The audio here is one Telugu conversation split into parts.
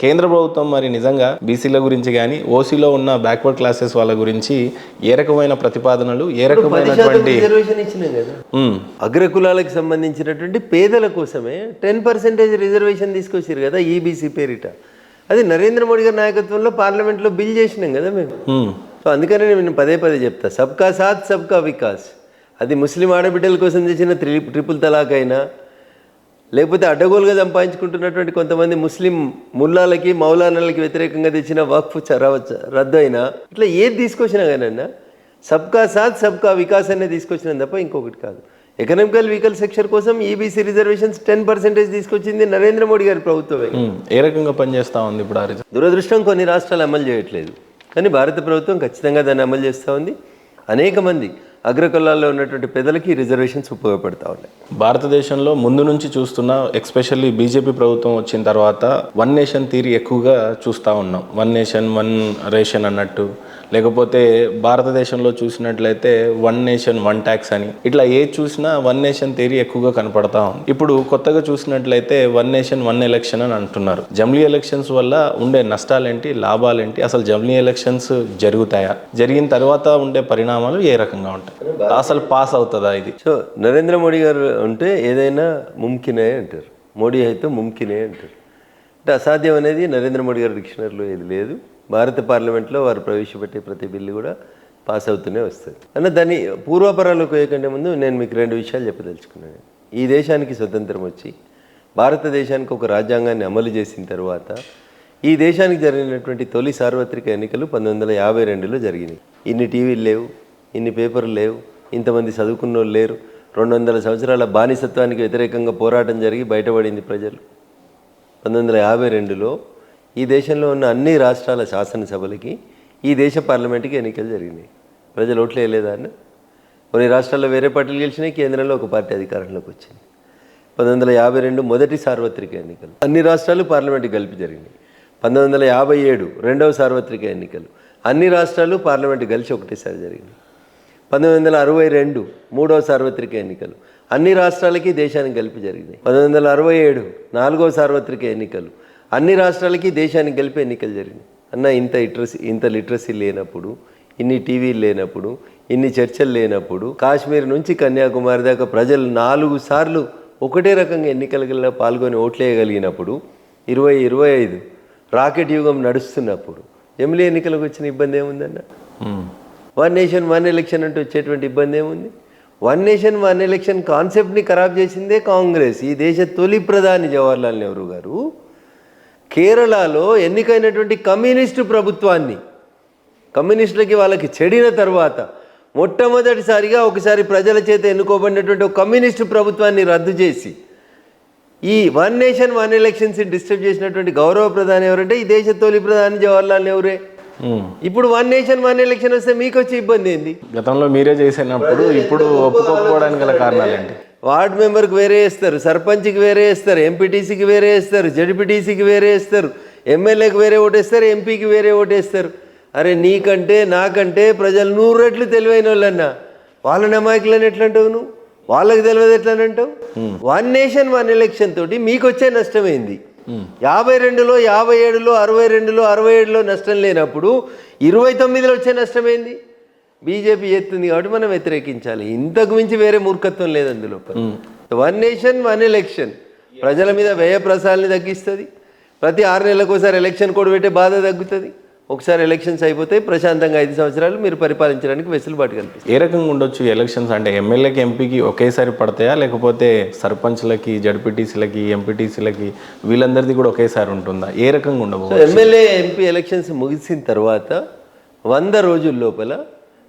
కేంద్ర ప్రభుత్వం మరి నిజంగా బీసీల గురించి కానీ ఓసీలో ఉన్న బ్యాక్వర్డ్ క్లాసెస్ వాళ్ళ గురించి ఏ రకమైన ప్రతిపాదనలు ఏ రకమైనటువంటి రిజర్వేషన్ ఇచ్చినాం కదా అగ్రకులాలకు సంబంధించినటువంటి పేదల కోసమే 10% రిజర్వేషన్ తీసుకొచ్చారు కదా ఈబీసీ పేరిట. అది నరేంద్ర మోడీ గారి నాయకత్వంలో పార్లమెంట్లో బిల్ చేసినాం కదా మేము. సో అందుకనే నేను పదే చెప్తా, సబ్కా సాత్ సబ్కా వికాస్. అది ముస్లిం ఆడబిడ్డల కోసం తెచ్చిన ట్రిపుల్ తలాక్ అయినా, లేకపోతే అడ్డగోలుగా సంపాదించుకుంటున్నటువంటి కొంతమంది ముస్లిం ముల్లాలకి మౌలానాలకి వ్యతిరేకంగా తెచ్చిన వక్ఫ్ రద్దు అయినా, ఇట్లా ఏది తీసుకొచ్చినా కానీ సబ్కా సాత్ సబ్కా వికాస్ అనేది తీసుకొచ్చినా తప్ప ఇంకొకటి కాదు. ఎకనామికల్ వీకల్ సెక్షన్ కోసం ఈబీసీ రిజర్వేషన్స్ 10% తీసుకొచ్చింది నరేంద్ర మోడీ గారి ప్రభుత్వమే. ఏ రకంగా పనిచేస్తా ఉంది ఇప్పుడు? దురదృష్టం కొన్ని రాష్ట్రాలు అమలు చేయట్లేదు, కానీ భారత ప్రభుత్వం ఖచ్చితంగా దాన్ని అమలు చేస్తూ ఉంది. అనేక మంది అగ్రకులాల్లో ఉన్నటువంటి పేదలకి రిజర్వేషన్స్ ఉపయోగపడతా ఉన్నాయి. భారతదేశంలో ముందు నుంచి చూస్తున్న, ఎస్పెషల్లీ బీజేపీ ప్రభుత్వం వచ్చిన తర్వాత వన్ నేషన్ థియరీ ఎక్కువగా చూస్తూ ఉన్నాం. వన్ నేషన్ వన్ రేషన్ అన్నట్టు, లేకపోతే భారతదేశంలో చూసినట్లయితే వన్ నేషన్ వన్ ట్యాక్స్ అని, ఇట్లా ఏది చూసినా వన్ నేషన్ థియరీ ఎక్కువగా కనపడతా ఉంది. ఇప్పుడు కొత్తగా చూసినట్లయితే వన్ నేషన్ వన్ ఎలక్షన్ అని అంటున్నారు. జమిలీ ఎలక్షన్స్ వల్ల ఉండే నష్టాలేంటి, లాభాలేంటి, అసలు జమిలీ ఎలక్షన్స్ జరుగుతాయా, జరిగిన తర్వాత ఉండే పరిణామాలు ఏ రకంగా ఉంటాయి, అసలు పాస్ అవుతుందా ఇది? సో నరేంద్ర మోడీ గారు ఉంటే ఏదైనా ముమ్కినే అంటారు, మోడీ అయితే ముమ్కినే అంటారు. అంటే అసాధ్యం అనేది నరేంద్ర మోడీ గారి డిక్షనరీలో ఏది లేదు. భారత పార్లమెంట్లో వారు ప్రవేశపెట్టే ప్రతి బిల్లు కూడా పాస్ అవుతూనే వస్తుంది. అన్న దాన్ని పూర్వాపరాలకు పోయేకంటే ముందు నేను మీకు 2 విషయాలు చెప్పదలుచుకున్నాను. ఈ దేశానికి స్వతంత్రం వచ్చి భారతదేశానికి ఒక రాజ్యాంగాన్ని అమలు చేసిన తర్వాత ఈ దేశానికి జరిగినటువంటి తొలి సార్వత్రిక ఎన్నికలు 1952లో జరిగినాయి. ఇన్ని టీవీలు లేవు, ఇన్ని పేపర్లు లేవు, ఇంతమంది చదువుకున్న వాళ్ళు లేరు. 200 సంవత్సరాల బానిసత్వానికి వ్యతిరేకంగా పోరాటం జరిగి బయటపడింది ప్రజలు. 1952లో ఈ దేశంలో ఉన్న అన్ని రాష్ట్రాల శాసనసభలకి ఈ దేశ పార్లమెంట్కి ఎన్నికలు జరిగినాయి. ప్రజలు ఓట్లు వేయలేదా అన్న? కొన్ని రాష్ట్రాల్లో వేరే పార్టీలు గెలిచినాయి, కేంద్రంలో ఒక పార్టీ అధికారంలోకి వచ్చింది. 1952 మొదటి సార్వత్రిక ఎన్నికలు అన్ని రాష్ట్రాలు పార్లమెంట్కి కలిపి జరిగినాయి. 1957 రెండవ సార్వత్రిక ఎన్నికలు అన్ని రాష్ట్రాలు పార్లమెంట్కి కలిసి ఒకటేసారి జరిగినాయి. 1962 మూడవ సార్వత్రిక ఎన్నికలు అన్ని రాష్ట్రాలకి దేశానికి కలిపి జరిగినాయి. 1967 నాలుగవ సార్వత్రిక ఎన్నికలు అన్ని రాష్ట్రాలకి దేశానికి కలిపి ఎన్నికలు జరిగినాయి. అన్న ఇంత లిటరసీ లేనప్పుడు, ఇన్ని టీవీలు లేనప్పుడు, ఇన్ని చర్చలు లేనప్పుడు, కాశ్మీర్ నుంచి కన్యాకుమారి దాకా ప్రజలు 4 సార్లు ఒకటే రకంగా ఎన్నికలలో పాల్గొని ఓట్లేయగలిగినప్పుడు, 2025 రాకెట్ యుగం నడుస్తున్నప్పుడు జమిలీ ఎన్నికలకు వచ్చిన ఇబ్బంది ఏముందన్న? వన్ నేషన్ వన్ ఎలక్షన్ అంటూ వచ్చేటువంటి ఇబ్బంది ఏముంది? వన్ నేషన్ వన్ ఎలక్షన్ కాన్సెప్ట్ని ఖరాబ్ చేసిందే కాంగ్రెస్. ఈ దేశ తొలి ప్రధాని జవహర్లాల్ నెహ్రూ గారు కేరళలో ఎన్నికైనటువంటి కమ్యూనిస్టు ప్రభుత్వాన్ని, కమ్యూనిస్టులకి వాళ్ళకి చెడిన తర్వాత మొట్టమొదటిసారిగా ఒకసారి ప్రజల చేత ఎన్నుకోబడినటువంటి ఒక కమ్యూనిస్టు ప్రభుత్వాన్ని రద్దు చేసి ఈ వన్ నేషన్ వన్ ఎలక్షన్స్ని డిస్టర్బ్ చేసినటువంటి గౌరవ ప్రధాని ఎవరంటే ఈ దేశ తొలి ప్రధాని జవహర్లాల్ నెహ్రూరే. ఇప్పుడు వన్ నేషన్ వన్ ఎలక్షన్ వస్తే మీకు వచ్చే ఇబ్బంది ఏంది? గతంలో మీరే చేసినప్పుడు ఇప్పుడు ఒప్పుకోకపోవడానికి గల కారణాలు ఏంటి? వార్డు మెంబర్కి వేరే వేస్తారు, సర్పంచ్కి వేరే వేస్తారు, ఎంపీటీసీకి వేరే వేస్తారు, జడ్పీటీసీకి వేరే వేస్తారు, ఎమ్మెల్యేకి వేరే ఓటేస్తారు, ఎంపీకి వేరే ఓటేస్తారు. అరే నీకంటే నాకంటే ప్రజలు 100 రెట్లు తెలివైన వాళ్ళన్నా వాళ్ళ అమాయకులని ఎట్లా అంటావు నువ్వు? వాళ్ళకి తెలియదు ఎట్లా అంటావు? వన్ నేషన్ వన్ ఎలక్షన్ తోటి మీకు వచ్చే నష్టమైంది 52లో 57లో 62లో 67లో నష్టం లేనప్పుడు 29లో వచ్చే నష్టమైంది బీజేపీ చేస్తుంది కాబట్టి మనం వ్యతిరేకించాలి. ఇంతకు మించి వేరే మూర్ఖత్వం లేదు అందులో. వన్ నేషన్ వన్ ఎలక్షన్ ప్రజల మీద వ్యయ ప్రసారాన్ని తగ్గిస్తుంది. ప్రతి 6 నెలలకోసారి ఎలక్షన్ కోడ్ పెట్టే బాధ తగ్గుతుంది. ఒకసారి ఎలక్షన్స్ అయిపోతే ప్రశాంతంగా 5 సంవత్సరాలు మీరు పరిపాలించడానికి వెసులుబాటు కల్పిస్తుంది. ఏ రకంగా ఉండొచ్చు ఎలక్షన్స్ అంటే? ఎమ్మెల్యేకి ఎంపీకి ఒకేసారి పడతాయా, లేకపోతే సర్పంచ్లకి జడ్పీటీసీలకి ఎంపీటీసీలకి వీళ్ళందరిది కూడా ఒకేసారి ఉంటుందా? ఏ రకంగా ఉండబోతుంది? ఎమ్మెల్యే ఎంపీ ఎలక్షన్స్ ముగిసిన తర్వాత 100 రోజుల లోపల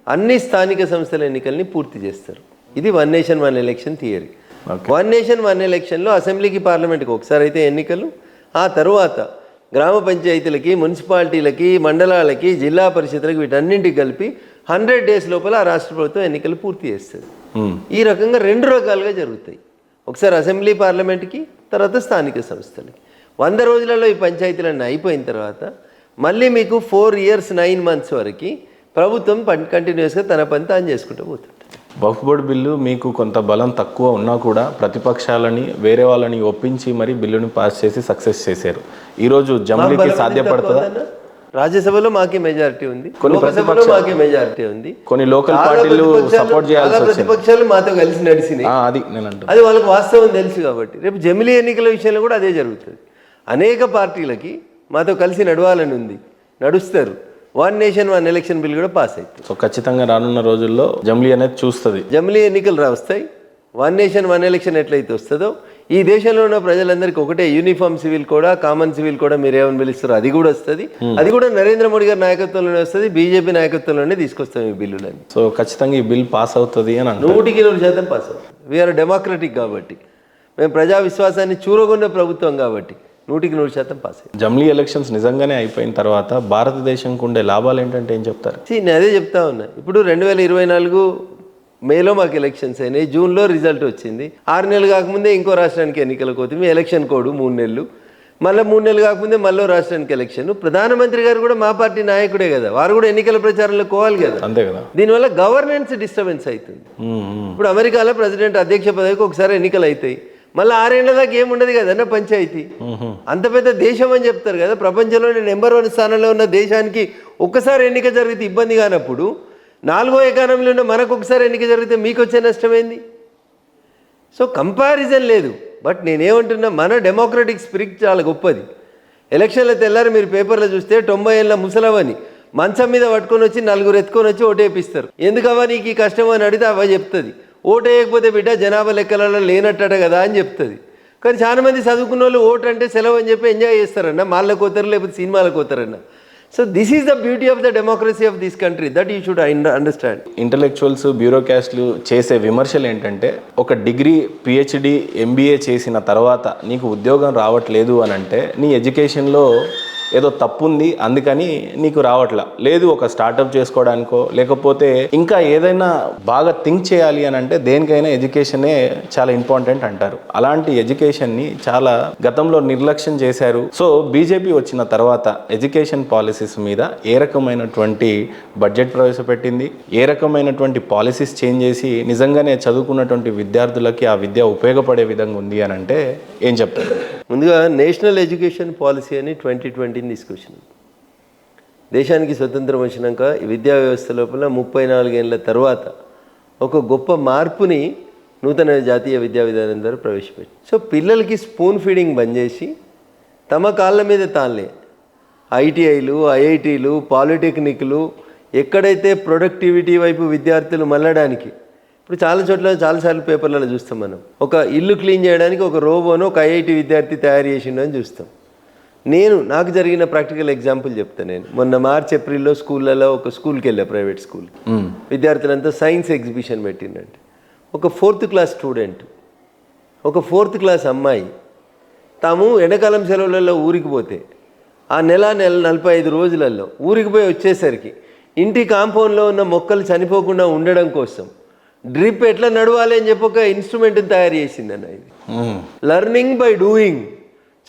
అన్ని స్థానిక సంస్థల ఎన్నికల్ని పూర్తి చేస్తారు. ఇది one nation one election theory. One nation one ఎలక్షన్లో అసెంబ్లీకి పార్లమెంట్కి ఒకసారి అయితే ఎన్నికలు, ఆ తర్వాత గ్రామ పంచాయతీలకి మున్సిపాలిటీలకి మండలాలకి జిల్లా పరిషత్లకు వీటన్నింటికి కలిపి 100 డేస్ లోపల ఆ రాష్ట్ర ప్రభుత్వం ఎన్నికలు పూర్తి చేస్తుంది. ఈ రకంగా 2 రకాలుగా జరుగుతాయి. ఒకసారి అసెంబ్లీ పార్లమెంట్కి, తర్వాత స్థానిక సంస్థలకి. 100 రోజులలో ఈ పంచాయతీలన్నీ అయిపోయిన తర్వాత మళ్ళీ మీకు 4 years 9 months వరకు ప్రభుత్వం కంటిన్యూస్గా తన పని తాను చేసుకుంటూ పోతుంది. వక్ఫ్ బోర్డు బిల్లు మీకు కొంత బలం తక్కువ ఉన్నా కూడా ప్రతిపక్షాలని వేరే వాళ్ళని ఒప్పించి మరి బిల్లుని పాస్ చేసి సక్సెస్ చేశారు. ఈరోజు జమ్లీకి సాధ్యపడుతుందా? రాజ్యసభలో మాకే మెజారిటీ ఉంది, కొన్ని లోక్సభలో మాకే మెజారిటీ ఉంది, కొన్ని లోకల్ చాలా పార్టీలు సపోర్ట్ చేయాల్సి వచ్చింది. ప్రతిపక్షాలు మాతో కలిసి నడిచినాయి. అది నేను అంటున్నా. అది వాళ్ళకి వాస్తవం తెలుసు కాబట్టి రేపు జమిలీ ఎన్నికల విషయంలో కూడా అదే జరుగుతుంది. అనేక పార్టీలకి మాతో కలిసి నడవాలని ఉంది, నడుస్తారు. One nation one election bill కూడా పాస్ అవుతుంది. సో ఖచ్చితంగా రానున్న రోజుల్లో జమ్లీ అనేది చూస్తుంది. జమిలీ ఎన్నికలు వస్తాయి. వన్ నేషన్ వన్ ఎలక్షన్ ఎట్లయితే వస్తుందో ఈ దేశంలో ఉన్న ప్రజలందరికీ ఒకటే యూనిఫామ్ సివిల్ కూడా, కామన్ సివిల్ కూడా మీరు ఏమని పిలుస్తారో అది కూడా వస్తుంది. అది కూడా నరేంద్ర మోడీ గారి నాయకత్వంలోనే వస్తుంది, బీజేపీ నాయకత్వంలోనే తీసుకొస్తాం ఈ బిల్లులని. సో ఖచ్చితంగా ఈ బిల్ పాస్ అవుతుంది అని 100% పాస్ అవుతుంది. వీఆర్ డెమోక్రటిక్ కాబట్టి, మేము ప్రజా విశ్వాసాన్ని చూరగొన్న ప్రభుత్వం కాబట్టి 100% పాస్ అయ్యింది. జమ్లీ ఎలక్షన్స్ నిజంగానే అయిపోయిన తర్వాత భారతదేశంకు ఉండే లాభాలు ఏంటంటే ఏం చెప్తారు? నేను అదే చెప్తా ఉన్నా. ఇప్పుడు 2024 మేలో మాకు ఎలక్షన్స్ అయినాయి, జూన్లో రిజల్ట్ వచ్చింది. 6 నెలలు కాకముందే ఇంకో రాష్ట్రానికి ఎన్నికలకు పోతుంది, ఎలక్షన్ కోడ్ 3 నెలలు, మళ్ళీ 3 నెలలు కాకముందే మళ్ళీ రాష్ట్రానికి ఎలక్షన్. ప్రధానమంత్రి గారు కూడా మా పార్టీ నాయకుడే కదా, వారు కూడా ఎన్నికల ప్రచారంలో పోవాలి కదా. అంతే కదా. దీనివల్ల గవర్నెన్స్ డిస్టర్బెన్స్ అవుతుంది. ఇప్పుడు అమెరికాలో ప్రెసిడెంట్ అధ్యక్ష పదవికి ఒకసారి ఎన్నికలు అవుతాయి, మళ్ళీ 6 ఏళ్ల దాకా ఏముండదు కదన్న పంచాయతీ. అంత పెద్ద దేశం అని చెప్తారు కదా, ప్రపంచంలోనే నెంబర్ 1 స్థానంలో ఉన్న దేశానికి ఒక్కసారి ఎన్నిక జరిగితే ఇబ్బంది కానప్పుడు 4వ ఎకానమీలో ఉన్న మనకు ఒకసారి ఎన్నిక జరిగితే మీకు వచ్చే నష్టమైంది. సో కంపారిజన్ లేదు. బట్ నేనేమంటున్నా, మన డెమోక్రటిక్ స్పిరిట్ చాలా గొప్పది. ఎలక్షన్ల తెల్లారి మీరు పేపర్లో చూస్తే 90 ఏళ్ళ ముసలవని మంచం మీద పట్టుకొని వచ్చి 4 ఎత్తుకొని వచ్చి ఓటేపిస్తారు. ఎందుకవ్వా నీకు ఈ కష్టం అని అడిగితే అవ్వ చెప్తుంది, ఓటు వేయకపోతే బిడ్డ జనాభా లెక్కలలో లేనట్టట కదా అని చెప్తుంది. కానీ చాలా మంది చదువుకున్న వాళ్ళు ఓటు అంటే సెలవు అని చెప్పి ఎంజాయ్ చేస్తారన్న, మాళ్ళకు పోతారు లేకపోతే సినిమాలకు పోతారన్న. So this is the beauty of the democracy of this country, that you should understand. Intellectuals, బ్యూరోక్రాట్స్లు చేసే విమర్శలు ఏంటంటే, ఒక డిగ్రీ, పిహెచ్డి, ఎంబీఏ చేసిన తర్వాత నీకు ఉద్యోగం రావట్లేదు అని అంటే నీ ఎడ్యుకేషన్లో ఏదో తప్పు ఉంది, అందుకని నీకు రావట్లా. లేదు, ఒక స్టార్టప్ చేసుకోవడానికో లేకపోతే ఇంకా ఏదైనా బాగా థింక్ చేయాలి అని అంటే దేనికైనా ఎడ్యుకేషనే చాలా ఇంపార్టెంట్ అంటారు. అలాంటి ఎడ్యుకేషన్ని చాలా గతంలో నిర్లక్ష్యం చేశారు. సో బీజేపీ వచ్చిన తర్వాత ఎడ్యుకేషన్ పాలసీస్ మీద ఏ రకమైనటువంటి బడ్జెట్ ప్రవేశపెట్టింది, ఏ రకమైనటువంటి పాలసీస్ చేంజ్ చేసి నిజంగానే చదువుకున్నటువంటి విద్యార్థులకి ఆ విద్య ఉపయోగపడే విధంగా ఉంది అని అంటే ఏం చెప్తారు? ముందుగా నేషనల్ ఎడ్యుకేషన్ పాలసీ అని 2020 తీసుకొచ్చినాం. దేశానికి స్వతంత్రం వచ్చినాక ఈ విద్యా వ్యవస్థ లోపల 34 ఏళ్ళ తర్వాత ఒక గొప్ప మార్పుని నూతన జాతీయ విద్యా విధానం ద్వారా ప్రవేశపెట్టి, సో పిల్లలకి స్పూన్ ఫీడింగ్ బంద్ చేసి తమ కాళ్ళ మీద తాళ్ళే ఐటీఐలు, ఐఐటీలు, పాలిటెక్నిక్లు, ఎక్కడైతే ప్రొడక్టివిటీ వైపు విద్యార్థులు మళ్ళడానికి, ఇప్పుడు చాలా చోట్ల చాలాసార్లు పేపర్లలో చూస్తాం మనం, ఒక ఇల్లు క్లీన్ చేయడానికి ఒక రోబోను ఒక ఐఐటి విద్యార్థి తయారు చేసిండు అని చూస్తాం. నాకు జరిగిన ప్రాక్టికల్ ఎగ్జాంపుల్ చెప్తాను. నేను మొన్న మార్చ్, ఏప్రిల్లో స్కూళ్ళలో ఒక స్కూల్కి వెళ్ళా, ప్రైవేట్ స్కూల్. విద్యార్థులంతా సైన్స్ ఎగ్జిబిషన్ పెట్టిండంటే ఒక 4th క్లాస్ స్టూడెంట్, ఒక 4th క్లాస్ అమ్మాయి తాము ఎండాకాలం సెలవులలో ఊరికి పోతే ఆ నెల 45 రోజులలో ఊరికి పోయి వచ్చేసరికి ఇంటి కాంపౌండ్లో ఉన్న మొక్కలు చనిపోకుండా ఉండడం కోసం డ్రిప్ ఎట్లా నడవాలి అని చెప్పి ఒక ఇన్స్ట్రుమెంట్ని తయారు చేసిందన్న. ఇది లెర్నింగ్ బై డూయింగ్,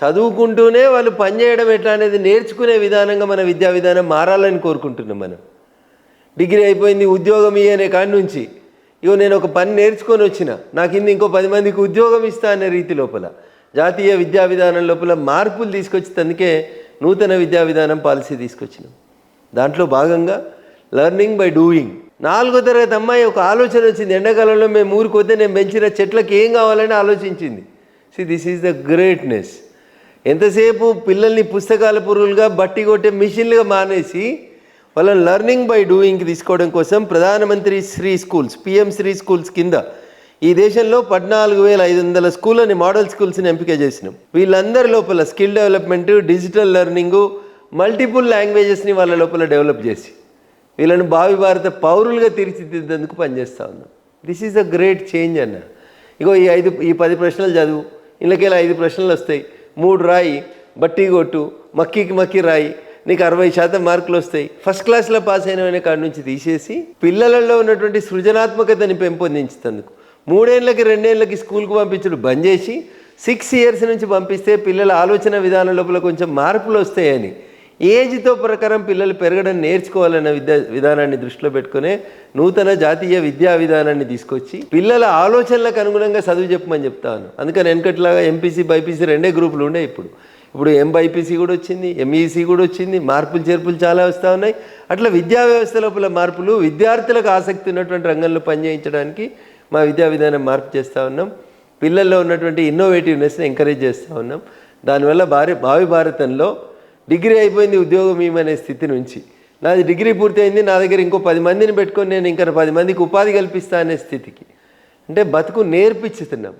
చదువుకుంటూనే వాళ్ళు పనిచేయడం ఎట్లా అనేది నేర్చుకునే విధానంగా మన విద్యా విధానం మారాలని కోరుకుంటున్నాం. మనం డిగ్రీ అయిపోయింది, ఉద్యోగం ఇయ్యనే కాడి నుంచి నేను ఒక పని నేర్చుకొని వచ్చిన, నాకు ఇంకో 10 మందికి ఉద్యోగం ఇస్తా అనే రీతి లోపల జాతీయ విద్యా విధానం లోపల మార్పులు తీసుకొచ్చేందుకే నూతన విద్యా విధానం పాలసీ తీసుకొచ్చినాం. దాంట్లో భాగంగా లెర్నింగ్ బై డూయింగ్. 4వ తరగతి అమ్మాయి ఒక ఆలోచన వచ్చింది, ఎండాకాలంలో మేము ఊరికి వద్దే నేను పెంచిన చెట్లకి ఏం కావాలని ఆలోచించింది. This is the greatness. ఎంతసేపు పిల్లల్ని పుస్తకాల పురుగులుగా బట్టి కొట్టే మిషన్లుగా మానేసి వాళ్ళని లెర్నింగ్ బై డూయింగ్కి తీసుకోవడం కోసం ప్రధానమంత్రి Shri schools, PM Shri schools కింద ఈ దేశంలో 14,500 స్కూళ్ళని, మోడల్ స్కూల్స్ని ఎంపిక చేసినాం. వీళ్ళందరి లోపల skill development, digital learning, multiple లాంగ్వేజెస్ని వాళ్ళ లోపల డెవలప్ చేసి వీళ్ళని భావి భారత పౌరులుగా తీర్చిదిద్దేందుకు పనిచేస్తూ ఉన్నాం. This is a great change అన్న. ఈ 10 ప్రశ్నలు చదువు, ఇళ్ళకెళ్ళి 5 ప్రశ్నలు వస్తాయి, 3 రాయి, బట్టి కొట్టు, మక్కి రాయి, నీకు 60% మార్కులు వస్తాయి. ఫస్ట్ క్లాస్లో పాస్ అయిన కాడి నుంచి తీసేసి పిల్లలలో ఉన్నటువంటి సృజనాత్మకతని పెంపొందించేందుకు 3 ఏళ్ళకి 2 ఏళ్ళకి స్కూల్కి పంపించడం బంద్ చేసి 6 ఇయర్స్ నుంచి పంపిస్తే పిల్లల ఆలోచన విధానం లోపల కొంచెం మార్పులు వస్తాయని ఏజ్తో ప్రకారం పిల్లలు పెరగడం నేర్చుకోవాలన్న విధానాన్ని దృష్టిలో పెట్టుకునే నూతన జాతీయ విద్యా విధానాన్ని తీసుకొచ్చి పిల్లల ఆలోచనలకు అనుగుణంగా చదువు చెప్పమని చెప్తాను. అందుకని వెనకట్లాగా ఎంపీసీ బైపీసీ రెండే గ్రూపులు ఉండే, ఇప్పుడు ఎంబైపీసీ కూడా వచ్చింది, ఎంఈసీ కూడా వచ్చింది, మార్పులు చేర్పులు చాలా వస్తూ ఉన్నాయి. అట్లా విద్యా వ్యవస్థ లోపల మార్పులు, విద్యార్థులకు ఆసక్తి ఉన్నటువంటి రంగంలో పనిచేయించడానికి మా విద్యా విధానం మార్పు చేస్తూ ఉన్నాం. పిల్లల్లో ఉన్నటువంటి ఇన్నోవేటివ్నెస్ని ఎంకరేజ్ చేస్తూ ఉన్నాం. దానివల్ల భావి భారతంలో డిగ్రీ అయిపోయింది ఉద్యోగం ఏమనే స్థితి నుంచి నాది డిగ్రీ పూర్తయింది, నా దగ్గర ఇంకో 10 మందిని పెట్టుకొని నేను ఇంకా 10 మందికి ఉపాధి కల్పిస్తా అనే స్థితికి, అంటే బతుకు నేర్పించుతున్నాం.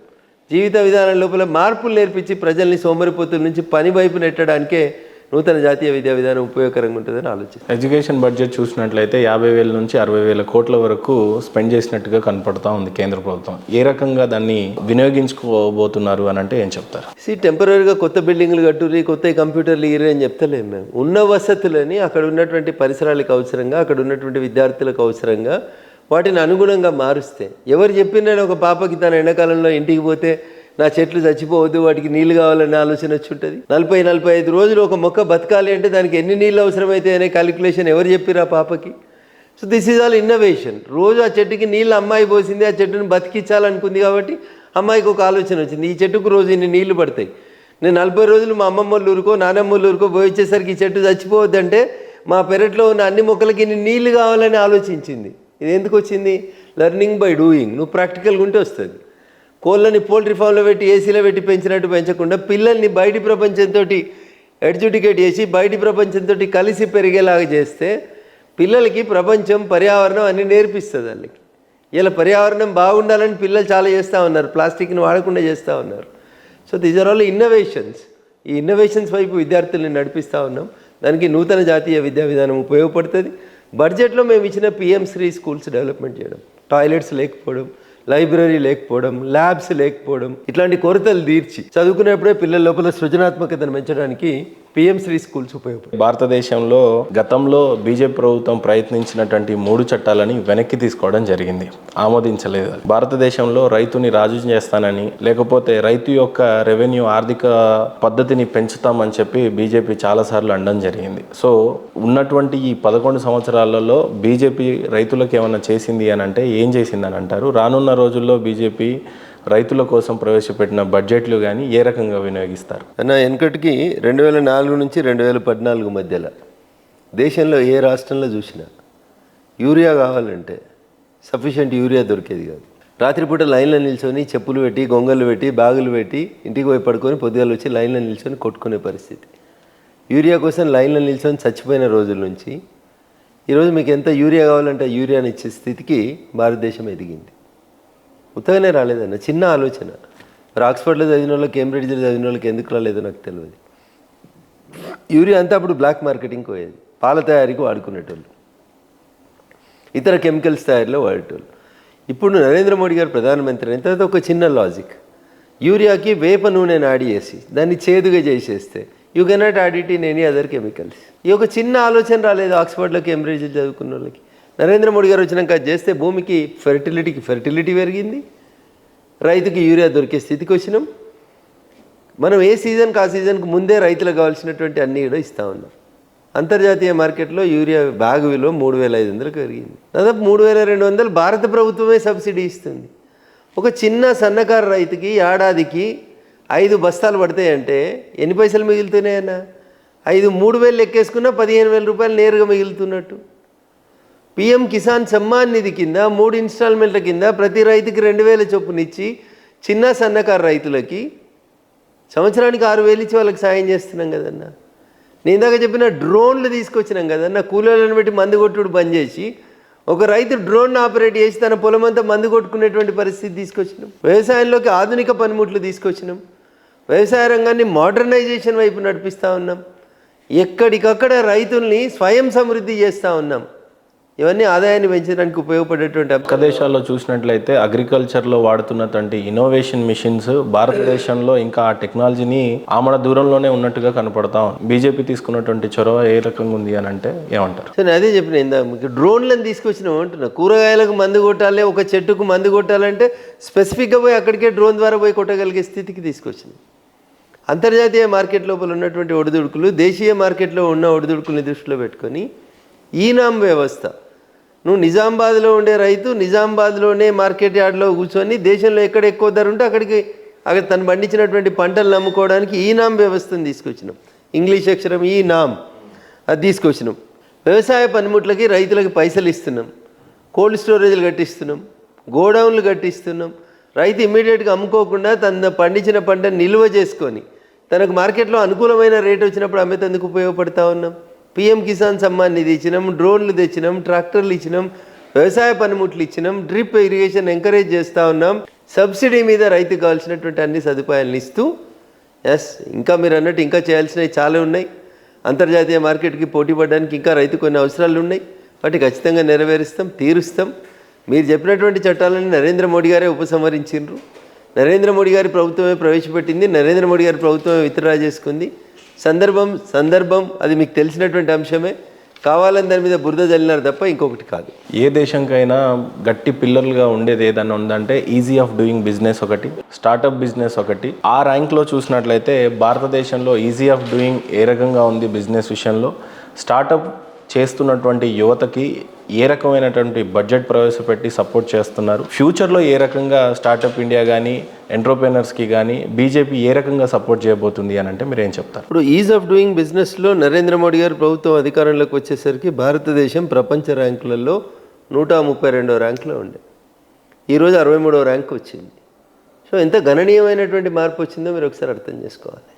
జీవిత విధానం లోపల మార్పులు నేర్పించి ప్రజల్ని సోమరిపోతుల నుంచి పని వైపు నెట్టడానికే నూతన జాతీయ విద్యా విధానం ఉపయోగకరంగా ఉంటుందని ఆలోచిస్తాను. ఎడ్యుకేషన్ బడ్జెట్ చూసినట్లయితే 50,000 నుంచి 60,000 కోట్ల వరకు స్పెండ్ చేసినట్టుగా కనపడతా ఉంది కేంద్ర ప్రభుత్వం. ఏ రకంగా దాన్ని వినియోగించుకోబోతున్నారు అని అంటే ఏం చెప్తారు? టెంపరీగా కొత్త బిల్డింగ్లు కట్టుర్రి, కొత్త కంప్యూటర్లు ఇరి అని చెప్తలేము మేము. ఉన్న వసతులని అక్కడ ఉన్నటువంటి పరిసరాలకు అవసరంగా, అక్కడ ఉన్నటువంటి విద్యార్థులకు అవసరంగా వాటిని అనుగుణంగా మారుస్తే, ఎవరు చెప్పినా ఒక పాపకి తన ఎండాకాలంలో ఇంటికి పోతే నా చెట్లు చచ్చిపోవద్దు, వాటికి నీళ్ళు కావాలనే ఆలోచన వచ్చి ఉంటుంది. 40-45 రోజులు ఒక మొక్క బతకాలి అంటే దానికి ఎన్ని నీళ్ళు అవసరమైతే అనే క్యాలిక్యులేషన్ ఎవరు చెప్పిరా పాపకి? So this is all innovation. రోజు ఆ చెట్టుకి నీళ్ళు అమ్మాయి పోసింది, ఆ చెట్టుని బతికించాలనుకుంది కాబట్టి అమ్మాయికి ఒక ఆలోచన వచ్చింది, ఈ చెట్టుకు రోజు ఇన్ని నీళ్లు పడతాయి, నేను 40 రోజులు మా అమ్మమ్మ ఊరుకో నానమ్మ ఊరుకో పోయి వచ్చేసరికి ఈ చెట్టు చచ్చిపోవద్దంటే మా పెరట్లో ఉన్న అన్ని మొక్కలకి ఇన్ని నీళ్లు కావాలని ఆలోచించింది. ఇది ఎందుకు వచ్చింది? Learning by doing. నువ్వు ప్రాక్టికల్గా ఉంటే వస్తుంది. కోళ్ళని పోల్ట్రీ ఫామ్లో పెట్టి ఏసీలో పెట్టి పెంచినట్టు పెంచకుండా పిల్లల్ని బయటి ప్రపంచంతో ఎడ్యుకేట్ చేసి బయటి ప్రపంచంతో కలిసి పెరిగేలాగా చేస్తే పిల్లలకి ప్రపంచం, పర్యావరణం అన్నీ నేర్పిస్తుంది వాళ్ళకి. ఇలా పర్యావరణం బాగుండాలని పిల్లలు చాలా చేస్తూ ఉన్నారు, ప్లాస్టిక్ని వాడకుండా చేస్తూ ఉన్నారు. So these are all innovations. ఈ ఇన్నోవేషన్స్ వైపు విద్యార్థుల్ని నడిపిస్తూ ఉన్నాం. దానికి నూతన జాతీయ విద్యా విధానం ఉపయోగపడుతుంది. బడ్జెట్లో మేము ఇచ్చిన PM-3 స్కూల్స్ డెవలప్మెంట్ చేయడం, టాయిలెట్స్ లేకపోవడం, లైబ్రరీ లేకపోవడం, ల్యాబ్స్ లేకపోవడం, ఇట్లాంటి కొరతలు తీర్చి చదువుకునేప్పుడే పిల్లల లోపల సృజనాత్మకతను పెంచడానికి PM-3 స్కూల్స్ ఉపయోగపడతాయి. భారతదేశంలో గతంలో బీజేపీ ప్రభుత్వం ప్రయత్నించినటువంటి 3 చట్టాలని వెనక్కి తీసుకోవడం జరిగింది, ఆమోదించలేదు. భారతదేశంలో రైతుని రాజు చేస్తానని, లేకపోతే రైతు యొక్క రెవెన్యూ ఆర్థిక పద్ధతిని పెంచుతామని చెప్పి బీజేపీ చాలాసార్లు అనడం జరిగింది. సో ఉన్నటువంటి ఈ 11 సంవత్సరాలలో బీజేపీ రైతులకు ఏమైనా చేసింది అని అంటే ఏం చేసింది అని అంటారు? రానున్న రోజుల్లో బీజేపీ రైతుల కోసం ప్రవేశపెట్టిన బడ్జెట్లు కానీ ఏ రకంగా వినియోగిస్తారు? అన్న, వెనకటికి 2004 నుంచి 2014 మధ్యలో దేశంలో ఏ రాష్ట్రంలో చూసినా యూరియా కావాలంటే సఫిషియెంట్ యూరియా దొరికేది కాదు. రాత్రిపూట లైన్లో నిల్చొని చెప్పులు పెట్టి, గొంగళ్ళు పెట్టి, బ్యాగులు పెట్టి ఇంటికి పోయి పడుకొని పొద్దుగాలు వచ్చి లైన్లో నిల్చొని కొట్టుకునే పరిస్థితి. యూరియా కోసం లైన్లో నిల్చొని చచ్చిపోయిన రోజుల నుంచి ఈరోజు మీకు ఎంత యూరియా కావాలంటే యూరియాని ఇచ్చే స్థితికి భారతదేశం ఎదిగింది. ఉత్తగానే రాలేదన్న, చిన్న ఆలోచన. మరి ఆక్స్ఫర్డ్లో చదివిన వాళ్ళకి, కేంబ్రిడ్జ్లో చదివిన వాళ్ళకి ఎందుకు రాలేదో నాకు తెలియదు. యూరియా అంతా అప్పుడు బ్లాక్ మార్కెటింగ్కి పోయేది, పాల తయారీకి వాడుకునేటోళ్ళు, ఇతర కెమికల్స్ తయారీలో వాడేటోళ్ళు. ఇప్పుడు నరేంద్ర మోడీ గారు ప్రధానమంత్రి అయిన తర్వాత ఒక చిన్న లాజిక్, యూరియాకి వేప నూనెను యాడ్ చేసి దాన్ని చేదుగా చేసేస్తే you cannot add it in any other chemicals. ఈ ఒక చిన్న ఆలోచన రాలేదు ఆక్స్ఫర్డ్లో, కేంబ్రిడ్జ్లో చదువుకున్న వాళ్ళకి. నరేంద్ర మోడీ గారు వచ్చినాక చేస్తే భూమికి ఫెర్టిలిటీ పెరిగింది, రైతుకి యూరియా దొరికే స్థితికి వచ్చినాం. మనం ఏ సీజన్కి ఆ సీజన్కి ముందే రైతులకు కావాల్సినటువంటి అన్నీ కూడా ఇస్తూ ఉన్నాం. అంతర్జాతీయ మార్కెట్లో యూరియా బ్యాగ్ విలువ 3,500కి పెరిగింది. దాదాపు 3,200 భారత ప్రభుత్వమే సబ్సిడీ ఇస్తుంది. ఒక చిన్న సన్నకారు రైతుకి ఏడాదికి 5 బస్తాలు పడతాయంటే ఎన్ని పైసలు మిగులుతున్నాయన్నా? 3,000 లెక్కేసుకున్నా 15,000 రూపాయలు నేరుగా మిగులుతున్నట్టు. PM కిసాన్ సమ్మాన్ నిధి కింద 3 ఇన్స్టాల్మెంట్ల కింద ప్రతి రైతుకి 2,000 చొప్పునిచ్చి చిన్న సన్నకారు రైతులకి సంవత్సరానికి 6,000 ఇచ్చి వాళ్ళకి సాయం చేస్తున్నాం కదన్నా. నేను ఇందాక చెప్పిన డ్రోన్లు తీసుకొచ్చినాం కదన్నా, కూలీలను పెట్టి మందు కొట్టుడు బంద్ చేసి ఒక రైతు డ్రోన్ ఆపరేట్ చేసి తన పొలం అంతా మందు కొట్టుకునేటువంటి పరిస్థితి తీసుకొచ్చినాం. వ్యవసాయంలోకి ఆధునిక పనిముట్లు తీసుకొచ్చినాం. వ్యవసాయ రంగాన్ని మోడర్నైజేషన్ వైపు నడిపిస్తూ ఉన్నాం. ఎక్కడికక్కడ రైతుల్ని స్వయం సమృద్ధి చేస్తూ ఉన్నాం. ఇవన్నీ ఆదాయాన్ని పెంచడానికి ఉపయోగపడేటువంటి పక్క దేశాల్లో చూసినట్లయితే అగ్రికల్చర్లో వాడుతున్నటువంటి ఇన్నోవేషన్ మిషన్స్ భారతదేశంలో ఇంకా ఆ టెక్నాలజీని ఆమడ దూరంలోనే ఉన్నట్టుగా కనపడతా ఉంది. బీజేపీ తీసుకున్నటువంటి చొరవ ఏ రకంగా ఉంది అని అంటే ఏమంటారు? సరే, అదే చెప్పిన ఇందా మీకు డ్రోన్లను తీసుకొచ్చినాం అంటున్నా. కూరగాయలకు మందు కొట్టాలి, ఒక చెట్టుకు మందు కొట్టాలంటే స్పెసిఫిక్గా పోయి అక్కడికే డ్రోన్ ద్వారా పోయి కొట్టగలిగే స్థితికి తీసుకొచ్చినాం. అంతర్జాతీయ మార్కెట్ లోపల ఉన్నటువంటి ఒడిదుడుకులు దేశీయ మార్కెట్లో ఉన్న ఒడిదుడుకుల్ని దృష్టిలో పెట్టుకొని ఈనాం వ్యవస్థ, నువ్వు నిజామాబాద్లో ఉండే రైతు నిజామాబాద్లోనే మార్కెట్ యార్డ్లో కూర్చొని దేశంలో ఎక్కడ ఎక్కువ ధర ఉంటే అక్కడ తను పండించినటువంటి పంటలు అమ్ముకోవడానికి ఈనాం వ్యవస్థను తీసుకొచ్చినాం. ఇంగ్లీష్ అక్షరం ఈనాం అది తీసుకొచ్చినాం. వ్యవసాయ పనిముట్లకి రైతులకి పైసలు ఇస్తున్నాం, కోల్డ్ స్టోరేజ్లు కట్టిస్తున్నాం, గోడౌన్లు కట్టిస్తున్నాం. రైతు ఇమ్మీడియట్గా అమ్ముకోకుండా తన పండించిన పంటను నిల్వ చేసుకొని తనకు మార్కెట్లో అనుకూలమైన రేట్ వచ్చినప్పుడు అమ్మేందుకు ఉపయోగపడతా ఉన్నాం. పిఎం కిసాన్ సమ్మాన్ నిధి ఇచ్చినాం, డ్రోన్లు తెచ్చినాం, ట్రాక్టర్లు ఇచ్చినాం, వ్యవసాయ పనిముట్లు ఇచ్చినాం, డ్రిప్ ఇరిగేషన్ ఎంకరేజ్ చేస్తూ ఉన్నాం. సబ్సిడీ మీద రైతుకు కావాల్సినటువంటి అన్ని సదుపాయాలను ఇస్తూ ఇంకా మీరు అన్నట్టు ఇంకా చేయాల్సినవి చాలా ఉన్నాయి. అంతర్జాతీయ మార్కెట్కి పోటీ పడడానికి ఇంకా రైతు కొన్ని అవసరాలు ఉన్నాయి. వాటి ఖచ్చితంగా నెరవేరుస్తాం, తీరుస్తాం. మీరు చెప్పినటువంటి చట్టాలను నరేంద్ర మోడీ గారే ఉపసంహరించిండ్రు. నరేంద్ర మోడీ గారి ప్రభుత్వమే ప్రవేశపెట్టింది, నరేంద్ర మోడీ గారి ప్రభుత్వమే విత్డ్రా చేసుకుంది. సందర్భం అది మీకు తెలిసినటువంటి అంశమే. కావాలని దాని మీద బురద జల్లినారు తప్ప ఇంకొకటి కాదు. ఏ దేశంకైనా గట్టి పిల్లర్లుగా ఉండేది ఏదన్నా ఉందంటే ఈజీ ఆఫ్ డూయింగ్ బిజినెస్ ఒకటి, స్టార్టప్ బిజినెస్ ఒకటి. ఆ ర్యాంక్లో చూసినట్లయితే భారతదేశంలో ఈజీ ఆఫ్ డూయింగ్ ఏ రకంగా ఉంది బిజినెస్ విషయంలో, స్టార్టప్ చేస్తున్నటువంటి యువతకి ఏ రకమైనటువంటి బడ్జెట్ ప్రవేశపెట్టి సపోర్ట్ చేస్తున్నారు, ఫ్యూచర్లో ఏ రకంగా స్టార్టప్ ఇండియా కానీ ఎంటర్ప్రెనర్స్కి కానీ బీజేపీ ఏ రకంగా సపోర్ట్ చేయబోతుంది అని అంటే మీరు ఏం చెప్తారు? ఇప్పుడు ఈజ్ ఆఫ్ డూయింగ్ బిజినెస్లో నరేంద్ర మోడీ గారు ప్రభుత్వం అధికారంలోకి వచ్చేసరికి భారతదేశం ప్రపంచ ర్యాంకులలో 132వ ర్యాంకులో ఉండే, ఈరోజు 63వ ర్యాంక్ వచ్చింది. సో ఎంత గణనీయమైనటువంటి మార్పు వచ్చిందో మీరు ఒకసారి అర్థం చేసుకోవాలి.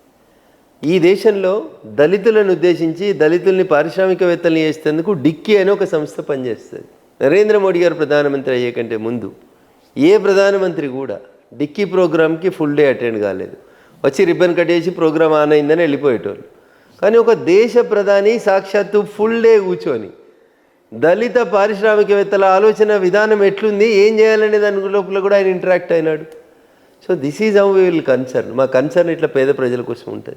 ఈ దేశంలో దళితులను ఉద్దేశించి దళితుల్ని పారిశ్రామికవేత్తల్ని చేసేందుకు డిక్కీ అని ఒక సంస్థ పనిచేస్తుంది. నరేంద్ర మోడీ గారు ప్రధానమంత్రి అయ్యే కంటే ముందు ఏ ప్రధానమంత్రి కూడా డిక్కీ ప్రోగ్రామ్కి ఫుల్ డే అటెండ్ కాలేదు. వచ్చి రిబ్బన్ కట్టేసి ప్రోగ్రామ్ ఆన్ అయిందని వెళ్ళిపోయేటోళ్ళు. కానీ ఒక దేశ ప్రధాని సాక్షాత్తు ఫుల్ డే కూర్చొని దళిత పారిశ్రామికవేత్తల ఆలోచన విధానం ఎట్లుంది, ఏం చేయాలనే దాని లోపల కూడా ఆయన ఇంటరాక్ట్ అయినాడు. So this is how we will concern. మా కన్సర్న్ ఇట్లా పేద ప్రజల కోసం ఉంటుంది.